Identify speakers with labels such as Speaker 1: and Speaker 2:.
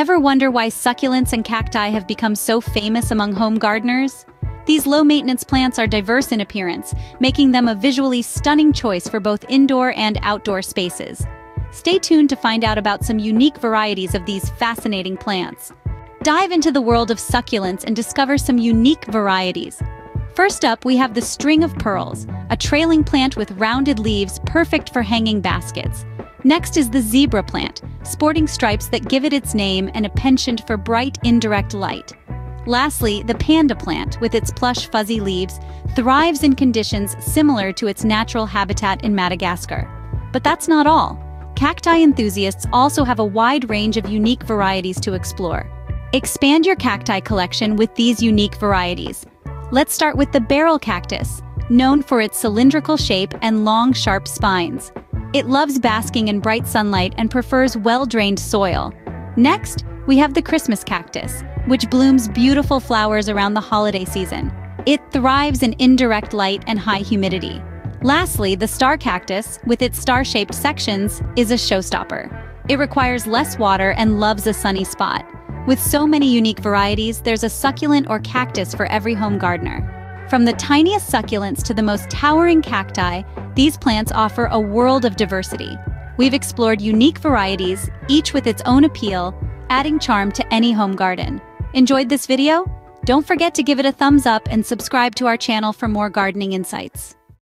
Speaker 1: Ever wonder why succulents and cacti have become so famous among home gardeners? These low-maintenance plants are diverse in appearance, making them a visually stunning choice for both indoor and outdoor spaces. Stay tuned to find out about some unique varieties of these fascinating plants. Dive into the world of succulents and discover some unique varieties. First up, we have the string of pearls, a trailing plant with rounded leaves perfect for hanging baskets. Next is the zebra plant, sporting stripes that give it its name and a penchant for bright, indirect light. Lastly, the panda plant, with its plush, fuzzy leaves, thrives in conditions similar to its natural habitat in Madagascar. But that's not all. Cacti enthusiasts also have a wide range of unique varieties to explore. Expand your cacti collection with these unique varieties. Let's start with the barrel cactus, known for its cylindrical shape and long, sharp spines. It loves basking in bright sunlight and prefers well-drained soil. Next, we have the Christmas cactus, which blooms beautiful flowers around the holiday season. It thrives in indirect light and high humidity. Lastly, the star cactus, with its star-shaped sections, is a showstopper. It requires less water and loves a sunny spot. With so many unique varieties, there's a succulent or cactus for every home gardener. From the tiniest succulents to the most towering cacti, these plants offer a world of diversity. We've explored unique varieties, each with its own appeal, adding charm to any home garden. Enjoyed this video? Don't forget to give it a thumbs up and subscribe to our channel for more gardening insights.